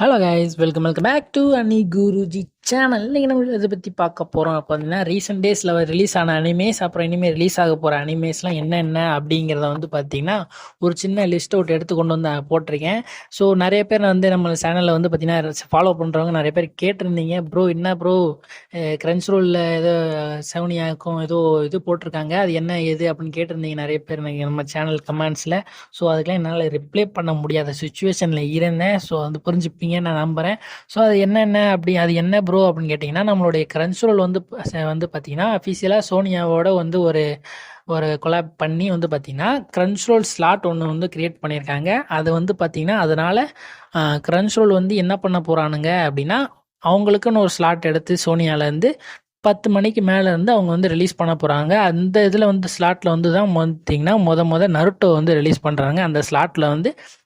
Hello guys, welcome back to Ani Guruji channel. இன்றைக்கி நம்ம இதை பற்றி பார்க்க போகிறோம். பார்த்தீங்கன்னா ரீசெண்ட் டேஸில் ரிலீஸ் ஆன அனிமேஸ், அப்புறம் இனிமேல் ரிலீஸ் ஆக போகிற அனிமேஸ்லாம் என்னென்ன அப்படிங்கிறத பார்த்தீங்கன்னா ஒரு சின்ன லிஸ்ட் அவுட் எடுத்து கொண்டு வந்து போட்டிருக்கேன். ஸோ நிறைய பேர் நம்ம சேனலில் பார்த்தீங்கன்னா ஃபாலோ பண்ணுறவங்க நிறைய பேர் கேட்டிருந்தீங்க, ப்ரோ என்ன ப்ரோ கிரன்ச் ரோலில் ஏதோ செவனியாக்கும் ஏதோ இது போட்டிருக்காங்க, அது என்ன ஏது அப்படின்னு கேட்டிருந்தீங்க நிறைய பேர் நம்ம சேனல் கமெண்ட்ஸில். ஸோ அதுக்கெல்லாம் என்னால் ரிப்ளை பண்ண முடியாத சுச்சுவேஷனில் இருந்தேன். ஸோ புரிஞ்சுப்பீங்க நான் நம்புகிறேன். ஸோ அது என்னென்ன அது என்ன ப்ரோ அப்படின்னு கேட்டிங்கன்னா, நம்மளுடைய கிரன்ச்ரோல் பார்த்தீங்கன்னா அஃபீஷியலாக சோனியாவோட ஒரு ஒரு கொலாப் பண்ணி பார்த்தீங்கன்னா கிரன்ச்ரோல் ஸ்லாட் ஒன்று கிரியேட் பண்ணியிருக்காங்க. அது பார்த்தீங்கன்னா அதனால் கிரன்ச்ரோல் என்ன பண்ண போகிறானுங்க அப்படின்னா, அவங்களுக்குன்னு ஒரு ஸ்லாட் எடுத்து சோனியாவிலேருந்து 10 மணிக்கு மேலே இருந்து அவங்க ரிலீஸ் பண்ண போகிறாங்க. அந்த இதில் ஸ்லாட்டில் தான் பார்த்தீங்கன்னா நருட்டோ ரிலீஸ் பண்ணுறாங்க. அந்த ஸ்லாட்டில்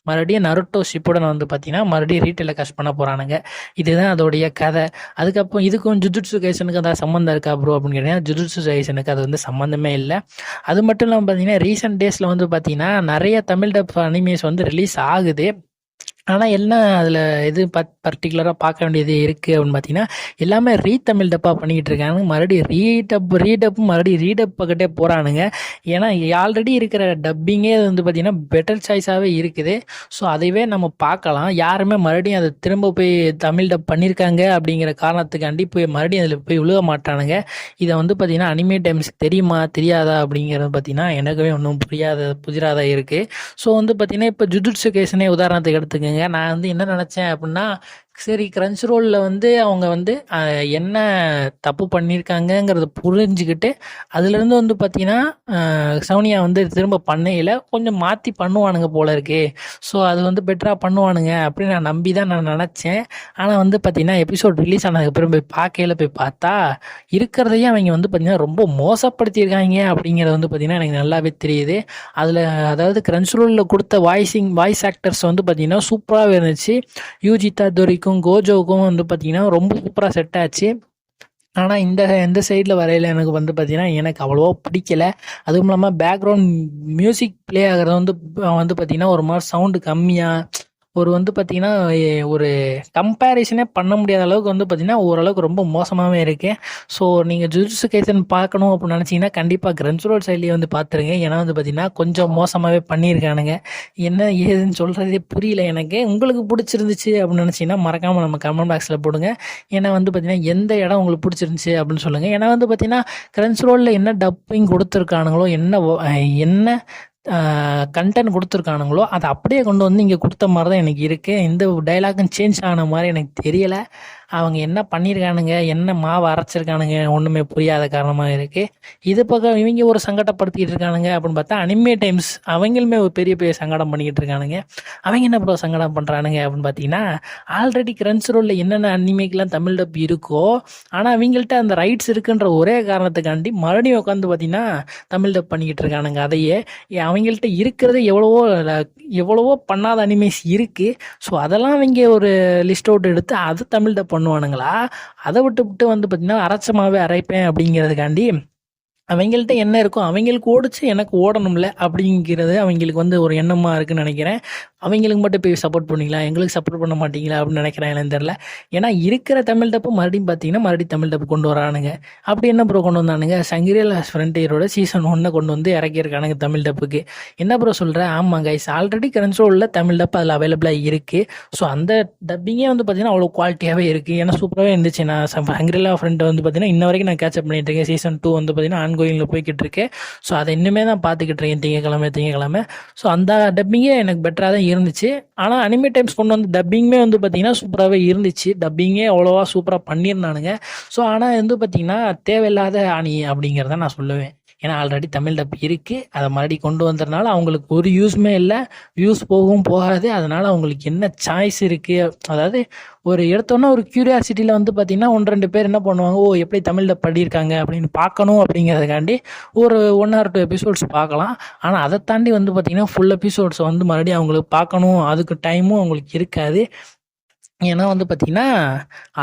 மறுபடியும் நருட்டோ ஷிப்புடன் பார்த்தீங்கன்னா மறுபடியும் ரீட்டைல கஷ் பண்ண போகிறானுங்க. இதுதான் அதோடைய கதை. அதுக்கப்புறம் இதுக்கும் ஜுஜுட்சு கைசனுக்கு அதான் சம்மந்தம் இருக்கா ப்ரோ அப்படின்னு கேட்டீங்கன்னா, ஜுஜுட்சு கைசனுக்கு அது சம்மந்தமே இல்லை. அது மட்டும் இல்லாமல் பார்த்தீங்கன்னா ரீசெண்ட் டேஸில் பார்த்தீங்கன்னா நிறைய தமிழ் டப் அனிமேஸ் ரிலீஸ் ஆகுது. ஆனால் என்ன அதில் எது பர்டிகுலராக பார்க்க வேண்டியது இருக்குது அப்படின்னு பார்த்தீங்கன்னா, எல்லாமே ரீதமிழ் டப்பாக பண்ணிக்கிட்டு இருக்காங்க. மறுபடியும் ரீடப்பு மறுபடியும் ரீடப் பக்கத்தே போகிறானுங்க. ஏன்னா ஆல்ரெடி இருக்கிற டப்பிங்கே பார்த்தீங்கன்னா பெட்டர் சாய்ஸாகவே இருக்குது. ஸோ அதைவே நம்ம பார்க்கலாம். யாருமே மறுபடியும் அதை திரும்ப போய் தமிழ் டப் பண்ணியிருக்காங்க அப்படிங்கிற காரணத்துக்காண்டி போய் மறுபடியும் அதில் போய் விழுக மாட்டானுங்க. இதை பார்த்தீங்கன்னா அனிமே டைம்ஸ்க்கு தெரியுமா தெரியாதா அப்படிங்கிறது பார்த்தீங்கன்னா எனக்குமே ஒன்றும் புதிராத இருக்குது. ஸோ பார்த்தீங்கன்னா இப்போ ஜுஜுட்சு கேசனே உதாரணத்துக்கு எடுத்துக்கங்க. நான் என்ன நினச்சேன் அப்படின்னா, சரி கிரன்ச் ரோலில் அவங்க என்ன தப்பு பண்ணியிருக்காங்கங்கிறத புரிஞ்சுக்கிட்டு அதுலேருந்து பார்த்தீங்கன்னா சோனியா திரும்ப பண்ணையில் கொஞ்சம் மாற்றி பண்ணுவானுங்க போல இருக்கு. ஸோ அது பெட்டராக பண்ணுவானுங்க அப்படின்னு நான் நம்பி தான் நான் நினச்சேன். ஆனால் பார்த்தீங்கன்னா எபிசோட் ரிலீஸ் ஆனதுக்கப்புறம் போய் பார்க்கையில் போய் பார்த்தா இருக்கிறதையும் அவங்க பார்த்தீங்கன்னா ரொம்ப மோசப்படுத்தியிருக்காங்க அப்படிங்கிறது பார்த்தீங்கன்னா எனக்கு நல்லாவே தெரியுது. அதில் அதாவது கிரன்ச் ரோலில் கொடுத்த வாய்ஸ் ஆக்டர்ஸ் பார்த்தீங்கன்னா சூப்பராகவே இருந்துச்சு. யூஜிதா துரைக்கும் கோஜோவுக்கும் பார்த்தீங்கன்னா ரொம்ப சூப்பராக செட் ஆச்சு. ஆனால் இந்த சைடில் வரையில் எனக்கு பார்த்தீங்கன்னா எனக்கு அவ்வளோவா பிடிக்கல. அதுவும் இல்லாமல் பேக்ரவுண்ட் மியூசிக் ப்ளே ஆகிறது பார்த்தீங்கன்னா ஒரு மாதிரி சவுண்டு கம்மியாக ஒரு பார்த்தீங்கன்னா ஒரு கம்பேரிசனே பண்ண முடியாத அளவுக்கு பார்த்தீங்கன்னா ஓரளவுக்கு ரொம்ப மோசமாகவே இருக்கு. ஸோ நீங்கள் ஜுஜுட்சு கைசன் பார்க்கணும் அப்படின்னு நினச்சிங்கன்னா கண்டிப்பாக கிரன்ச் ரோல் சைட்லேயே பார்த்துருங்க. ஏன்னா பார்த்தீங்கன்னா கொஞ்சம் மோசமாகவே பண்ணியிருக்கானுங்க. என்ன ஏதுன்னு சொல்கிறதே புரியல எனக்கு. உங்களுக்கு பிடிச்சிருந்துச்சு அப்படின்னு நினச்சிங்கன்னா மறக்காமல் நம்ம கமெண்ட் பாக்ஸில் போடுங்க. ஏன்னா பார்த்தீங்கன்னா எந்த இடம் உங்களுக்கு பிடிச்சிருந்துச்சு அப்படின்னு சொல்லுங்கள். ஏன்னா பார்த்தீங்கன்னா கிரன்ச் ரோலில் என்ன டப்பிங் கொடுத்துருக்கானுங்களோ, என்ன கண்டென்ட் கொடுத்துருக்கானுங்களோ அதை அப்படியே கொண்டு இங்கே கொடுத்த மாதிரி தான் எனக்கு இருக்குது. இந்த டைலாகும் சேஞ்ச் ஆன மாதிரி எனக்கு தெரியலை. அவங்க என்ன பண்ணியிருக்கானுங்க, என்ன மாவு அரைச்சிருக்கானுங்க ஒன்றுமே புரியாத காரணமாக இருக்குது. இது பக்கம் இவங்க ஒரு சங்கடப்படுத்திக்கிட்டு இருக்கானுங்க அப்படின்னு பார்த்தா அனிமே டைம்ஸ் அவங்களுமே ஒரு பெரிய பெரிய சங்கடம் பண்ணிக்கிட்டு இருக்கானுங்க. அவங்க என்ன ப்ரோ சங்கடம் பண்ணுறானுங்க அப்படின்னு பார்த்தீங்கன்னா, ஆல்ரெடி கிரன்ச் ரோலில் என்னென்ன அனிமேக்கெலாம் தமிழ் டப் இருக்கோ, ஆனால் அவங்கள்ட்ட அந்த ரைட்ஸ் இருக்குன்ற ஒரே காரணத்துக்காண்டி மறுபடியும் உட்காந்து பார்த்தீங்கன்னா தமிழ் டப் பண்ணிக்கிட்டு இருக்கானுங்க. அதையே அவங்கள்ட்ட இருக்கிறது எவ்வளவோ பண்ணாத அனிமேஸ் இருக்குது. ஸோ அதெல்லாம் அவங்க ஒரு லிஸ்ட் அவுட் எடுத்து அது தமிழ் டப் பண்ணுவானுங்களா? அதை விட்டு பார்த்தீங்கன்னா அரைச்சமாவே அரைப்பேன் அப்படிங்கிறதுக்காண்டி அவங்கள்ட்ட என்ன இருக்கும் அவங்களுக்கு ஓடிச்சு எனக்கு ஓடணும்ல அப்படிங்கிறது அவங்களுக்கு ஒரு எண்ணமாக இருக்குன்னு நினைக்கிறேன். அவங்களுக்கு மட்டும் போய் சப்போர்ட் பண்ணிங்களா, எங்களுக்கு சப்போர்ட் பண்ண மாட்டீங்களா அப்படின்னு நினைக்கிறேன். எனக்கு தெரில. ஏன்னா இருக்கிற தமிழ் டப்பு மறுபடியும் பார்த்தீங்கன்னா மறுபடியும் தமிழ் டப்பு கொண்டு வரானுங்க. அப்படி என்ன ப்ரோ கொண்டு வந்தானுங்க, சங்கிரியல் ஃப்ரண்டியரோட சீசன் 1 கொண்டு இறக்கியிருக்கானுங்க தமிழ் டப்புக்கு. என்ன ப்ரோ சொல்கிற? ஆமாம் கைஸ், ஆல்ரெடி கிரன்ச் ரோலில் தமிழ் டப்பு அதில் அவைலபிளாக இருக்குது. ஸோ அந்த டப்பிங்கே பார்த்தீங்கன்னா அவ்வளோ குவாலிட்டியாகவே இருக்குது. ஏன்னா சூப்பராகவே இருந்துச்சு. நான் சங்கிரியல் ஃப்ரெண்டை பார்த்தீங்கன்னா இன்ன வரைக்கும் நான் கேட்சப் பண்ணிட்டு இருக்கேன். சீசன் 2 பார்த்தீங்கன்னா ஆன்கோயிங்கில் போய்கிட்டு இருக்கேன். ஸோ அதை இன்னுமே தான் பார்த்துக்கிட்டு இருக்கேன் திங்கக்கிழமை. ஸோ அந்த டப்பிங்கே எனக்கு பெட்டராக தான் இருந்துச்சு. ஆனால் அனிமே டைம்ஸ் கொண்டு டப்பிங்குமே பார்த்தீங்கன்னா சூப்பராகவே இருந்துச்சு. டப்பிங்கே அவ்வளோவா சூப்பராக பண்ணியிருந்தானுங்க. ஸோ ஆனால் பார்த்தீங்கன்னா தேவையில்லாத அணி அப்படிங்கிறத நான் சொல்லுவேன். ஏன்னா ஆல்ரெடி தமிழ் டப் இருக்குது, அதை மறுபடியும் கொண்டு வந்ததுனால அவங்களுக்கு ஒரு யூஸுமே இல்லை. வியூஸ் போகாது. அதனால் அவங்களுக்கு என்ன சாய்ஸ் இருக்குது, அதாவது ஒரு எடுத்தோன்னா ஒரு க்யூரியாசிட்டியில் பார்த்தீங்கன்னா 1-2 பேர் என்ன பண்ணுவாங்க, ஓ எப்படி தமிழ் டப் பண்ணியிருக்காங்க அப்படின்னு பார்க்கணும் அப்படிங்கிறதுக்காண்டி ஒரு 1 or 2 எபிசோட்ஸ் பார்க்கலாம். ஆனால் அதை தாண்டி பார்த்தீங்கன்னா ஃபுல் எபிசோட்ஸ் மறுபடியும் அவங்களுக்கு பார்க்கணும், அதுக்கு டைமும் அவங்களுக்கு இருக்காது. ஏன்னா பார்த்தீங்கன்னா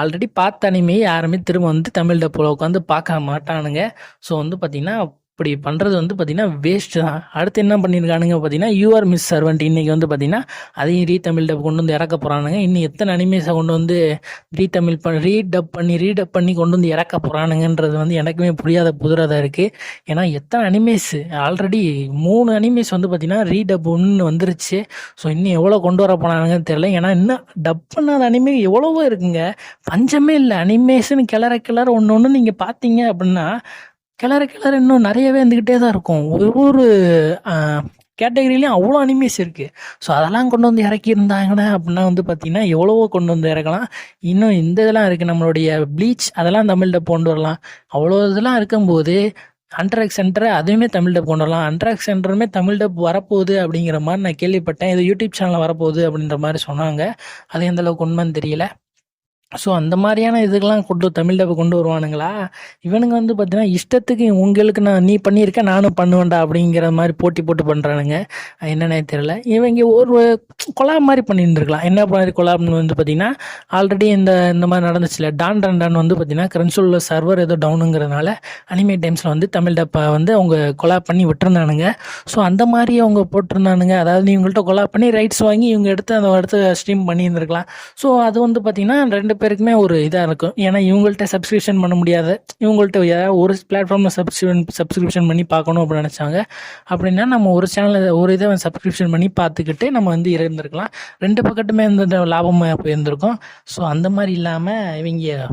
ஆல்ரெடி பார்த்த அனிமே யாருமே திரும்ப தமிழ் டப்பில் உட்காந்து பார்க்க மாட்டானுங்க. ஸோ பார்த்தீங்கன்னா இப்படி பண்ணுறது வந்து பார்த்தீங்கன்னா வேஸ்ட் தான். அடுத்து என்ன பண்ணியிருக்கானுங்க பார்த்தீங்கன்னா, யூஆர் மிஸ் சர்வெண்ட் இன்னைக்கு வந்து பார்த்தீங்கன்னா அதையும் ரீதமிழ் டப் கொண்டு வந்து இறக்க போகிறானுங்க. இன்னும் எத்தனை அனிமேஸை கொண்டு வந்து ரீடப் பண்ணி கொண்டு வந்து இறக்க போகிறானுங்கன்றது வந்து எனக்குமே புரியாத புதுராக இருக்குது. ஏன்னா எத்தனை அனிமேஸ் ஆல்ரெடி 3 அனிமேஸ் வந்து பார்த்தீங்கன்னா ரீடப் ஒன்று வந்துருச்சு. ஸோ இன்னும் எவ்வளோ கொண்டு வர போனானுங்கன்னு தெரியல. ஏன்னா இன்னும் டப் பண்ணாத அனிமே எவ்வளவோ இருக்குங்க, பஞ்சமே இல்லை. அனிமேஷன் கிளற ஒன்று நீங்கள் பார்த்தீங்க அப்படின்னா கிளற இன்னும் நிறையவே வந்துக்கிட்டே தான் இருக்கும். ஒவ்வொரு கேட்டகரியிலையும் அவ்வளோ அனிமேஸ் இருக்குது. ஸோ அதெல்லாம் கொண்டு வந்து இறக்கியிருந்தாங்கன்னா அப்படின்னா வந்து பார்த்திங்கன்னா எவ்வளவோ கொண்டு வந்து இறக்கலாம். இன்னும் இந்த இதெல்லாம் இருக்குது, நம்மளுடைய ப்ளீச் அதெல்லாம் தமிழ் டப் கொண்டு வரலாம். அவ்வளோ இதெல்லாம் இருக்கும்போது ஹண்டர் எக்ஸ் ஹண்டர் அதுவுமே தமிழ் டப் கொண்டு வரலாம். ஹண்டர் எக்ஸ் ஹண்டருமே தமிழ் டப் வரப்போகுது அப்படிங்கிற மாதிரி நான் கேள்விப்பட்டேன். இது யூடியூப் சேனலில் வரப்போகுது அப்படின்ற மாதிரி சொன்னாங்க. அது எந்தளவுக்கு உண்மைன்னு தெரியல. ஸோ அந்த மாதிரியான இதுக்கெல்லாம் தமிழ் டப்பை கொண்டு வருவானுங்களா? இவனுங்க வந்து பார்த்தீங்கன்னா இஷ்டத்துக்கு உங்களுக்கு நீ பண்ணியிருக்க நானும் பண்ணுவேன்டா அப்படிங்கிற மாதிரி போட்டி போட்டு பண்ணுறானுங்க. என்னன்னே தெரியல. இவங்க ஒரு கொலாப் மாதிரி பண்ணியிருந்துருக்கலாம். என்ன மாதிரி கொலாப்னு வந்து பார்த்தீங்கன்னா, ஆல்ரெடி இந்த மாதிரி நடந்துச்சுல, டான் வந்து பார்த்தீங்கன்னா கன்சோலில் சர்வர் ஏதோ டவுனுங்கிறதுனால அனிமே டைம்ஸில் வந்து தமிழ் டப்பை வந்து அவங்க கொலாப் பண்ணி விட்டுருந்தானுங்க. ஸோ அந்த மாதிரி அவங்க போட்டிருந்தானுங்க. அதாவது நீ இவங்கள்ட்ட கொலாப் பண்ணி ரைட்ஸ் வாங்கி இவங்க எடுத்து அந்த இடத்த ஸ்ட்ரீம் பண்ணியிருந்துருக்கலாம். ஸோ அது வந்து பார்த்தீங்கன்னா 2 பேருக்குமே ஒரு இதாக இருக்கும். ஏன்னா இவங்கள்ட்ட சப்ஸ்கிரிப்ஷன் பண்ண முடியாது, இவங்கள்ட்ட ஏதாவது ஒரு பிளாட்ஃபார்மில் சப்ஸ்கிரிப்ஷன் பண்ணி பார்க்கணும் அப்படின்னு நினச்சாங்க. அப்படின்னா நம்ம ஒரு சேனலில் ஒரு இதை சப்ஸ்கிரிப்ஷன் பண்ணி பார்த்துக்கிட்டு நம்ம வந்து இருந்திருக்கலாம். 2 பக்கத்துமே இந்த லாபமாக போயிருந்திருக்கும். ஸோ அந்த மாதிரி இல்லாமல் இவங்க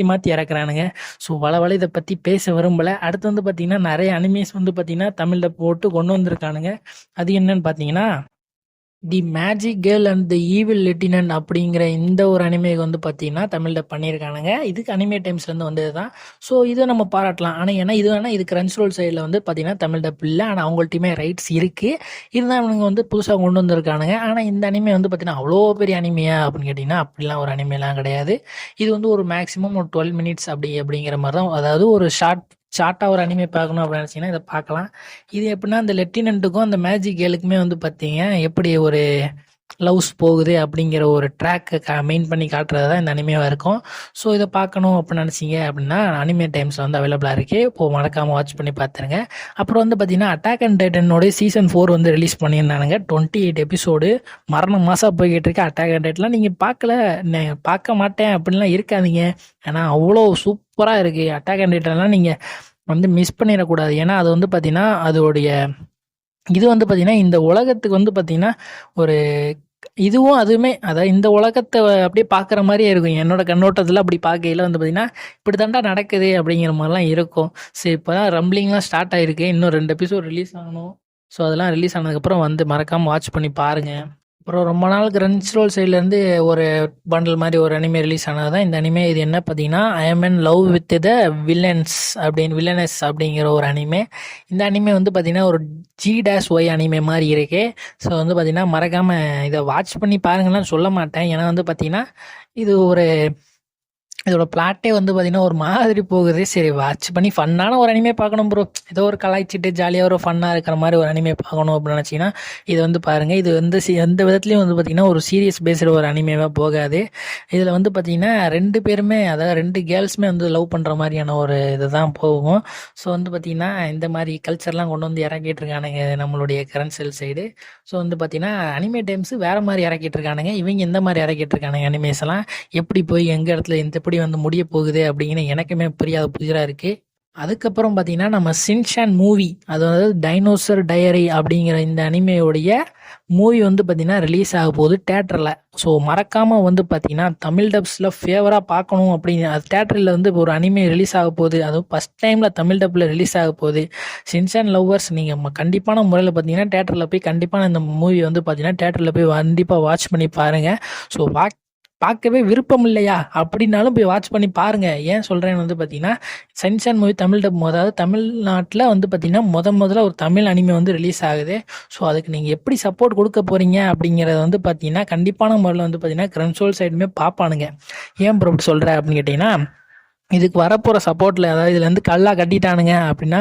மாற்றி இறக்குறானுங்க. ஸோ வள இதை பற்றி பேச விரும்பலை. அடுத்து வந்து பார்த்திங்கன்னா நிறைய அனிமேஸ் வந்து பார்த்திங்கன்னா தமிழில் போட்டு கொண்டு வந்திருக்கானுங்க. அது என்னன்னு பார்த்தீங்கன்னா, the magic girl and the evil lieutenant அப்படிங்கிற இந்த ஒரு அனிமே வந்து பார்த்தீங்கன்னா தமிழில் பண்ணியிருக்கானுங்க. இதுக்கு அனிமே டைம்ஸ்லேருந்து வந்தது தான். ஸோ இதை நம்ம பாராட்டலாம். ஆனால் ஏன்னா இது கன்சோல் சைடில் வந்து பார்த்தீங்கன்னா தமிழ் டப் இல்லை. ஆனால் அவங்கள்ட்டையுமே ரைட்ஸ் இருக்குது. இருந்தால் இவங்க வந்து புதுசாக கொண்டு வந்திருக்கானுங்க. ஆனால் இந்த அனிமே வந்து பார்த்தீங்கன்னா அவ்வளோ பெரிய அனிமையா அப்படின்னு கேட்டிங்கன்னா அப்படிலாம் ஒரு அனிமைலாம் கிடையாது. இது வந்து ஒரு மேக்ஸிமம் ஒரு 12 மினிட்ஸ் அப்படிங்கிற மாதிரி தான். அதாவது ஒரு ஷார்ட்டாக ஒரு அனிமே பார்க்கணும் அப்படின்னு நினச்சிங்கன்னா இதை பார்க்கலாம். இது எப்படின்னா, அந்த லெப்டினண்ட்டுக்கும் அந்த மேஜிக் கேர்ளுக்குமே வந்து பார்த்தீங்க எப்படி ஒரு லவ்ஸ் போகுது அப்படிங்கிற ஒரு ட்ராக்கை மெயின் பண்ணி காட்டுறது தான் இந்த அனிமேவாக இருக்கும். ஸோ இதை பார்க்கணும் அப்படின்னு நினச்சிங்க அப்படின்னா அனிமே டைம்ஸில் வந்து அவைலபிளாக இருக்குது. இப்போது மறக்காமல் வாட்ச் பண்ணி பார்த்துருங்க. அப்புறம் வந்து பார்த்தீங்கன்னா அட்டாக் அண்ட் டைட்டனோட சீசன் 4 வந்து ரிலீஸ் பண்ணியிருந்தானுங்க. 28 எபிசோடு மரண மாதம் போய்கிட்டு இருக்கு. அட்டாக் அண்ட் டைட்டன்லாம் நீங்கள் பார்க்க மாட்டேன் அப்படின்லாம் இருக்காதீங்க. ஏன்னா அவ்வளோ சூப்பராக இருக்குது. அட்டாக் அண்ட் டைட்டன்லாம் நீங்கள் வந்து மிஸ் பண்ணிடக்கூடாது. ஏன்னா அது வந்து பார்த்தீங்கன்னா அதோடைய இது வந்து பார்த்தீங்கன்னா இந்த உலகத்துக்கு வந்து பார்த்தீங்கன்னா ஒரு அதுவுமே அதாவது இந்த உலகத்தை அப்படியே பார்க்குற மாதிரியே இருக்கும். என்னோட கண்ணோட்டத்தில் அப்படி பார்க்கையில் வந்து பார்த்தீங்கன்னா இப்படி தாண்டா நடக்குது அப்படிங்கிற மாதிரிலாம் இருக்கும். சரி, இப்போ தான் ரம்ப்ளிங்லாம் ஸ்டார்ட் ஆகிருக்கு. இன்னும் 2 எபிசோட் ரிலீஸ் ஆகணும். ஸோ அதெல்லாம் ரிலீஸ் ஆனதுக்கப்புறம் வந்து மறக்காமல் வாட்ச் பண்ணி பாருங்கள். அப்புறம் ரொம்ப நாள் கிரன்ச்ரோல் சைட்லேருந்து ஒரு பண்டில் மாதிரி ஒரு அனிமே ரிலீஸ் ஆனது தான் இந்த அனிமே. இது என்ன பார்த்தீங்கன்னா, I am in love with the villainous அப்படிங்கிற ஒரு அனிமே. இந்த அனிமே வந்து பார்த்தீங்கன்னா ஒரு G-Y அனிமே மாதிரி இருக்கு. ஸோ வந்து பார்த்தீங்கன்னா மறக்காமல் இதை வாட்ச் பண்ணி பாருங்களான்னு சொல்ல மாட்டேன். ஏன்னா வந்து பார்த்தீங்கன்னா இதோட பிளாட்டே வந்து பார்த்தீங்கன்னா ஒரு மாதிரி போகுது. சரி, வாட்ச் பண்ணி ஃபன்னான ஒரு அனிமே பார்க்கணும் ப்ரோ, ஏதோ ஒரு கலாய்ச்சிட்டு ஜாலியாக ஒரு ஃபன்னாக இருக்கிற மாதிரி ஒரு அனிமே பார்க்கணும் அப்படின்னு நினச்சிங்கன்னா இது வந்து பாருங்கள். இது வந்து எந்த விதத்துலையும் வந்து பார்த்திங்கன்னா ஒரு சீரியஸ் பேஸ்டு ஒரு அனிமேவாக போகாது. இதில் வந்து பார்த்திங்கன்னா 2 பேருமே, அதாவது 2 கேர்ள்ஸுமே வந்து லவ் பண்ணுற மாதிரியான ஒரு இது தான் போகும். ஸோ வந்து பார்த்திங்கன்னா இந்த மாதிரி கல்ச்சர்லாம் கொண்டு வந்து இறக்கிட்டு இருக்கானுங்க நம்மளுடைய கரன்சல் சைடு. ஸோ வந்து பார்த்திங்கன்னா அனிமே டைம்ஸ் வேறு மாதிரி இறக்கிட்டு இருக்கானுங்க. இவங்க எந்த மாதிரி இறக்கிட்டு இருக்கானுங்க அனிமேஸ் எல்லாம் எப்படி போய் எங்கள் இடத்துல எப்படி வந்து முடிய போகுது அப்படிங்கிற எனக்குமே புரியாத புதிராக இருக்குது. அதுக்கப்புறம் பார்த்தீங்கன்னா நம்ம சின்சான் மூவி, அதாவது டைனோசர் டயரி அப்படிங்கிற இந்த அனிமையோடைய மூவி வந்து பார்த்தீங்கன்னா ரிலீஸ் ஆக போகுது தேட்டரில். ஸோ மறக்காமல் வந்து பார்த்தீங்கன்னா தமிழ் டப்ஸில் ஃபேவராக பார்க்கணும் அப்படின்னு அது தேட்டரில் வந்து ஒரு அனிமே ரிலீஸ் ஆக போகுது. அதுவும் ஃபஸ்ட் டைமில் தமிழ் டப்பில் ரிலீஸ் ஆக போகுது. சின்சான் லவ்வர்ஸ் நீங்கள் கண்டிப்பான முறையில் பார்த்தீங்கன்னா தேட்டரில் போய் கண்டிப்பான இந்த மூவி வந்து பார்த்தீங்கன்னா தேட்டரில் போய் கண்டிப்பாக வாட்ச் பண்ணி பாருங்கள். ஸோ பார்க்கவே விருப்பம் இல்லையா அப்படின்னாலும் போய் வாட்ச் பண்ணி பாருங்கள். ஏன் சொல்கிறேன்னு வந்து பார்த்தீங்கன்னா சின்சான் மூவி தமிழ் டப், அதாவது தமிழ்நாட்டில் வந்து பார்த்தீங்கன்னா முதல்ல ஒரு தமிழ் அனிமே வந்து ரிலீஸ் ஆகுது. ஸோ அதுக்கு நீங்கள் எப்படி சப்போர்ட் கொடுக்க போகிறீங்க அப்படிங்கிறத வந்து பார்த்தீங்கன்னா கண்டிப்பான முறையில் வந்து பார்த்தீங்கன்னா கன்சோல் சைடுமே பார்ப்பானுங்க. ஏன் ப்ரோ அப்படி சொல்கிறேன் அப்படின்னு கேட்டிங்கன்னா, இதுக்கு வரப்போகிற சப்போர்ட்டில் அதாவது இதுலேருந்து கல்லாக கட்டிட்டானுங்க அப்படின்னா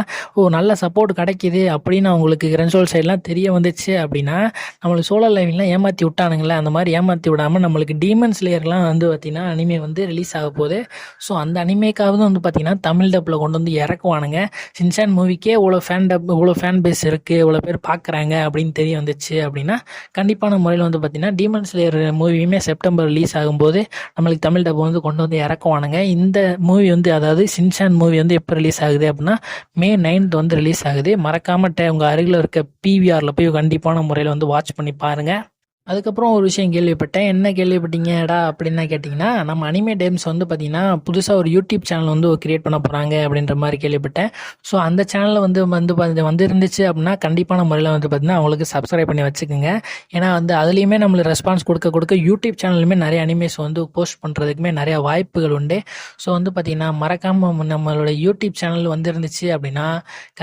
நல்ல சப்போர்ட் கிடைக்கிது அப்படின்னு அவங்களுக்கு கிரன்சோல் சைட்லாம் தெரிய வந்துச்சு அப்படின்னா நம்மளுக்கு சோலர் லைவ்லாம் ஏமாற்றி விட்டானுங்களே, அந்த மாதிரி ஏமாற்றி விடாமல் நம்மளுக்கு டீமன் ஸ்லேயர்லாம் வந்து பார்த்திங்கன்னா அனிமே வந்து ரிலீஸ் ஆக போகுது. ஸோ அந்த அனிமேக்காவது வந்து பார்த்திங்கன்னா தமிழ் டப்பில் கொண்டு வந்து இறக்குவானுங்க. சின்சான் மூவிக்கே இவ்வளோ ஃபேன் பேஸ் இருக்குது, இவ்வளோ பேர் பார்க்குறாங்க அப்படின்னு தெரிய வந்துச்சு அப்படின்னா கண்டிப்பான முறையில் வந்து பார்த்திங்கன்னா டீமன் ஸ்லேயர் மூவியுமே செப்டம்பர் ரிலீஸ் ஆகும்போது நம்மளுக்கு தமிழ் டப்பை வந்து கொண்டு வந்து இறக்குவானுங்க. இந்த மூவி வந்து அதாவது சின்சான் மூவி வந்து எப்போ ரிலீஸ் ஆகுது அப்படின்னா May 9th வந்து ரிலீஸ் ஆகுது. மறக்காம உங்கள் அருகில் இருக்க பிவிஆரில் போய் கண்டிப்பான முறையில் வந்து வாட்ச் பண்ணி பாருங்கள். அதுக்கப்புறம் ஒரு விஷயம் கேள்விப்பட்டேன். என்ன கேள்விப்பட்டீங்கடா அப்படின்னு கேட்டிங்கன்னா, நம்ம அனிமே டைம்ஸ் வந்து பார்த்திங்கன்னா புதுசாக ஒரு யூடியூப் சேனல் வந்து கிரியேட் பண்ண போகிறாங்க அப்படின்ற மாதிரி கேள்விப்பட்டேன். ஸோ அந்த சேனலில் வந்து இருந்துச்சு அப்படின்னா கண்டிப்பான முறையில் வந்து பார்த்திங்கன்னா அவங்களுக்கு சப்ஸ்கிரைப் பண்ணி வச்சுக்கோங்க. ஏன்னா வந்து அதுலேயுமே நம்மளுக்கு ரெஸ்பான்ஸ் கொடுக்க யூடியூப் சேனலுமே நிறைய அனிமேஸ் வந்து போஸ்ட் பண்ணுறதுக்குமே நிறைய வாய்ப்புகள் உண்டு. ஸோ வந்து பார்த்திங்கன்னா மறக்காமல் நம்மளோட யூடியூப் சேனல் வந்து இருந்துச்சு அப்படின்னா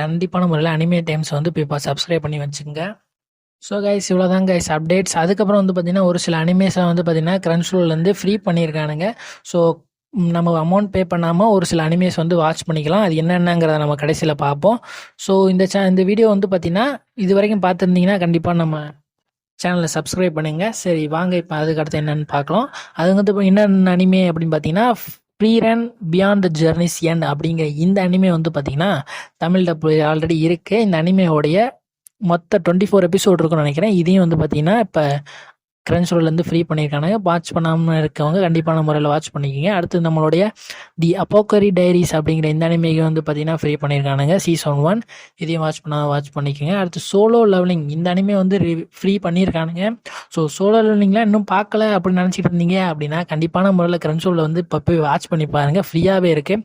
கண்டிப்பான முறையில் அனிமே டைம்ஸ் வந்து இப்போ சப்ஸ்கிரைப் பண்ணி வச்சுக்கோங்க. ஸோ கைஸ் இவ்வளோதான் கைஸ் அப்டேட்ஸ். அதுக்கப்புறம் வந்து பார்த்திங்கன்னா ஒரு சில அனிமேஸை வந்து பார்த்திங்கன்னா கிரன்ச்ரோல்லேருந்து ஃப்ரீ பண்ணியிருக்கானுங்க. ஸோ நம்ம அமௌண்ட் பே பண்ணாமல் ஒரு சில அனிமேஸ் வந்து வாட்ச் பண்ணிக்கலாம். அது என்னென்னங்கிறத நம்ம கடைசியில் பார்ப்போம். ஸோ இந்த வீடியோ வந்து பார்த்திங்கன்னா இது வரைக்கும் பார்த்துருந்தீங்கன்னா கண்டிப்பாக நம்ம சேனலை சப்ஸ்கிரைப் பண்ணுங்கள். சரி வாங்க இப்போ அதுக்கடுத்து என்னென்னு பார்க்கலாம். அது வந்து இப்போ என்னென்ன அனிமே அப்படின்னு பார்த்தீங்கன்னா free run beyond the journeys end அப்படிங்கிற இந்த அனிமே வந்து பார்த்திங்கன்னா தமிழ் டப் ஆல்ரெடி இருக்குது. இந்த அனிமேவோடைய மொத்த 24 எபிசோட் இருக்குன்னு நினைக்கிறேன். இதையும் வந்து பார்த்தீங்கன்னா இப்போ கிரன்ச்ரோல்லேருந்து ஃப்ரீ பண்ணியிருக்காங்க. வாட்ச் பண்ணாமல் இருக்கவங்க கண்டிப்பான முறையில் வாட்ச் பண்ணிக்கோங்க. அடுத்து நம்மளுடைய தி அப்போக்கரி டைரிஸ் அப்படிங்கிற இந்த அனிமேக்கு வந்து பார்த்தீங்கன்னா ஃப்ரீ பண்ணியிருக்கானுங்க சீசன் 1. இதையும் வாட்ச் பண்ணிக்கோங்க. அடுத்து சோலோ லெவலிங் இந்த அனிமே வந்து ஃப்ரீ பண்ணியிருக்கானுங்க. ஸோ சோலோ லெவலிங்லாம் இன்னும் பார்க்கல அப்படின்னு நினச்சிட்டு இருந்தீங்க அப்படின்னா கண்டிப்பான முறையில் கிரன்ச்ரோலில் வந்து இப்போ போய் வாட்ச் பண்ணி பாருங்கள். ஃப்ரீயாகவே இருக்குது.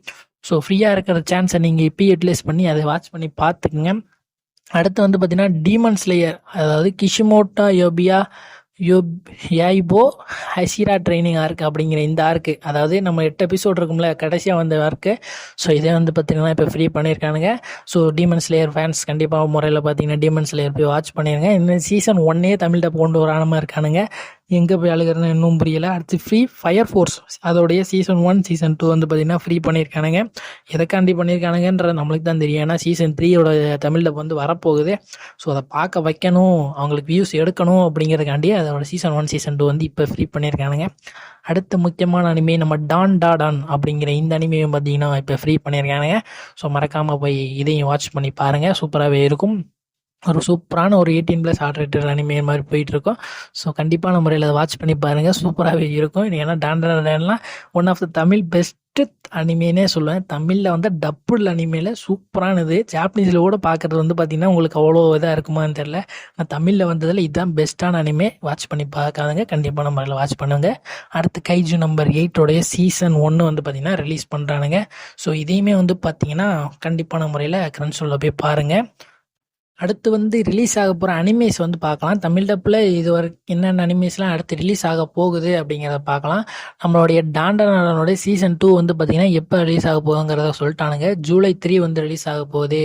ஸோ ஃப்ரீயாக இருக்கிற சான்ஸை நீங்கள் இப்போ யூட்டிலைஸ் பண்ணி அதை வாட்ச் பண்ணி பார்த்துக்குங்க. அடுத்து வந்து பார்த்தீங்கன்னா டீமன் ஸ்லேயர் அதாவது கிஷிமோட்டா யாய்போ ஹசிரா ட்ரைனிங் ஆர்க் அப்படிங்கிற இந்த ஆர்க்கு, அதாவது நம்ம 8 எபிசோட் இருக்கும்ல கடைசியாக வந்த ஆர்க்கு. ஸோ இதே வந்து பார்த்தீங்கன்னா இப்போ ஃப்ரீ பண்ணியிருக்கானுங்க. ஸோ டீமன் ஸ்லேயர் ஃபேன்ஸ் கண்டிப்பாக முறையில் பார்த்தீங்கன்னா டீமன் ஸ்லேயர் போய் வாட்ச் பண்ணிடுங்க. இன்னும் சீசன் 1 தமிழ் டப் கொண்டு வராமல் இருக்கானுங்க. எங்கே போய் அழுகிறதுன்னு இன்னும் புரியலை. அடுத்து ஃப்ரீ ஃபயர் ஃபோர்ஸ் அதோடைய சீசன் 1 சீசன் 2 வந்து பார்த்திங்கன்னா ஃப்ரீ பண்ணியிருக்கானுங்க. எதைக்காண்டி பண்ணியிருக்கானுங்கன்றது நம்மளுக்கு தான் தெரியும். ஏன்னா சீசன் 3யோட தமிழ் டப் வந்து வரப்போகுது. ஸோ அதை பார்க்க வைக்கணும், அவங்களுக்கு வியூஸ் எடுக்கணும் அப்படிங்கிறதுக்காண்டி அதோட சீசன் 1 சீசன் 2 வந்து இப்போ ஃப்ரீ பண்ணியிருக்கானுங்க. அடுத்த முக்கியமான அனிமே நம்ம டான் அப்படிங்கிற இந்த அனிமையும் பார்த்தீங்கன்னா இப்போ ஃப்ரீ பண்ணியிருக்கானுங்க. ஸோ மறக்காமல் போய் இதையும் வாட்ச் பண்ணி பாருங்கள். சூப்பராகவே இருக்கும். ஒரு சூப்பரான ஒரு 18+ ஆர்டர் அனிமே மாதிரி போயிட்டுருக்கோம். ஸோ கண்டிப்பான முறையில் அதை வாட்ச் பண்ணி பாருங்கள். சூப்பராகவே இருக்கும். ஏன்னா டான்லாம் one of the Tamil best அனிமேனே சொல்லுவேன். தமிழில் வந்து டப்புள் அனிமேல சூப்பரானது. ஜாப்பனீஸில் கூட பார்க்குறது வந்து பார்த்திங்கன்னா உங்களுக்கு அவ்வளோ இதாக இருக்குமான்னு தெரில. நான் தமிழில் வந்ததில் இதுதான் பெஸ்ட்டான அனிமே. வாட்ச் பண்ணி பார்க்காதுங்க, கண்டிப்பான முறையில் வாட்ச் பண்ணுங்க. அடுத்து கைஜு நம்பர் 8 சீசன் 1 வந்து பார்த்திங்கன்னா ரிலீஸ் பண்ணுறானுங்க. ஸோ இதையுமே வந்து பார்த்திங்கன்னா கண்டிப்பான முறையில் கிரன்ச்ரோலில் போய் பாருங்கள். அடுத்து வந்து ரிலீஸ் ஆக போகிற அனிமேஸ் வந்து பார்க்கலாம். தமிழ் டப்பில் இது வரைக்கும் என்னென்ன அனிமேஸ்லாம் அடுத்து ரிலீஸ் ஆக போகுது அப்படிங்கிறத பார்க்கலாம். நம்மளுடைய டாண்டனோடைய சீசன் 2 வந்து பார்த்திங்கன்னா எப்போ ரிலீஸ் ஆக போகுங்கிறத சொல்லிட்டானுங்க. July 3 வந்து ரிலீஸ் ஆக போகுது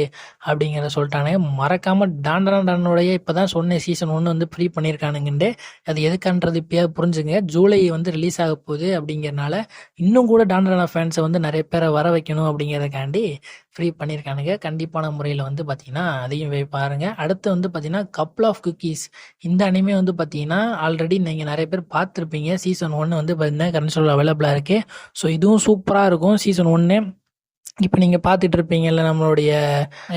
அப்படிங்கிறத சொல்லிட்டானுங்க. மறக்காமல் டாண்டனோடைய இப்போ தான் சொன்னேன் சீசன் 1 வந்து ஃப்ரீ பண்ணியிருக்கானுங்கன்ட்டு. அது எதுக்கான்றது இப்போயே புரிஞ்சுங்க. ஜூலை வந்து ரிலீஸ் ஆக போகுது அப்படிங்கிறனால இன்னும் கூட டாண்டனா ஃபேன்ஸை வந்து நிறைய பேரை வர வைக்கணும் அப்படிங்கிறதுக்காண்டி ஃப்ரீ பண்ணியிருக்கானுங்க. கண்டிப்பான முறையில் வந்து பார்த்திங்கன்னா அதையும் பாருங்கள். அடுத்து வந்து பார்த்திங்கன்னா கப்புள் ஆஃப் குக்கீஸ் இந்த அனிமே வந்து பார்த்திங்கன்னா ஆல்ரெடி நீங்கள் நிறைய பேர் பார்த்துருப்பீங்க. சீசன் 1 வந்து பார்த்திங்கன்னா கிரன்ச்ரோல் அவைலபிளாக இருக்குது. ஸோ இதுவும் சூப்பராக இருக்கும். சீசன் 1 இப்போ நீங்கள் பார்த்துட்டு இருப்பீங்கல்ல நம்மளுடைய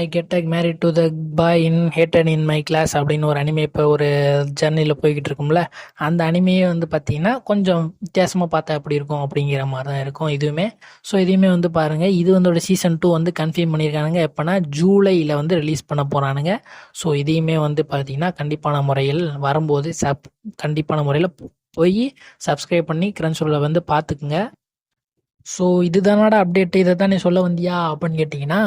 I get married to the boy in hated in my class அப்படின்னு ஒரு அனிமே இப்போ ஒரு ஜர்னியில் போய்கிட்டு இருக்கும்ல, அந்த அனிமையே வந்து பார்த்தீங்கன்னா கொஞ்சம் வித்தியாசமாக பார்த்தா எப்படி இருக்கும் அப்படிங்கிற மாதிரி தான் இருக்கும் இதுவுமே. ஸோ இதையுமே வந்து பாருங்கள். இது வந்து சீசன் 2 வந்து கன்ஃபார்ம் பண்ணியிருக்கானுங்க. எப்போனா ஜூலையில் வந்து ரிலீஸ் பண்ண போகிறானுங்க. ஸோ இதையுமே வந்து பார்த்தீங்கன்னா கண்டிப்பான முறையில் வரும்போது கண்டிப்பான முறையில் போய் சப்ஸ்கிரைப் பண்ணி கிரன்ச்ரோலில் வந்து பார்த்துக்குங்க. ஸோ இதுதானடா அப்டேட்டு, இதை தான் நீ சொல்ல வந்தியா அப்படின்னு கேட்டிங்கன்னா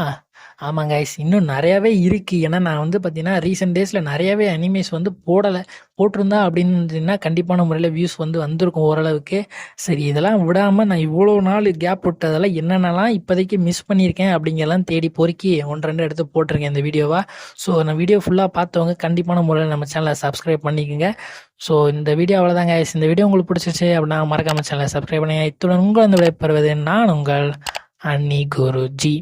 ஆமாங்க கைஸ், இன்னும் நிறையாவே இருக்குது. ஏன்னா நான் வந்து பார்த்தீங்கன்னா ரீசெண்ட் டேஸில் நிறையாவே அனிமேஸ் வந்து போட்டிருந்தா அப்படின்னா கண்டிப்பான முறையில் வியூஸ் வந்து வந்திருக்கும் ஓரளவுக்கு. சரி இதெல்லாம் விடாமல் நான் இவ்வளோ நாள் கேப் விட்டதெல்லாம் என்னென்னலாம் இப்போதைக்கு மிஸ் பண்ணியிருக்கேன் அப்படிங்கிறலாம் தேடி பொறுக்கி 1-2 எடுத்து போட்டிருக்கேன் இந்த வீடியோவாக. ஸோ நான் வீடியோ ஃபுல்லாக பார்த்தவங்க கண்டிப்பான முறையில் நம்ம சேனலை சப்ஸ்கிரைப் பண்ணிக்கோங்க. ஸோ இந்த வீடியோ அவ்வளோதாங்க கைஸ். இந்த வீடியோ உங்களுக்கு பிடிச்சிச்சு அப்படின்னா மறக்காம சேனலை சப்ஸ்கிரைப் பண்ணுங்க. இத்துடன் உங்கள் வந்து விடைபெறுவது நான் உங்கள் அன்னி குருஜி.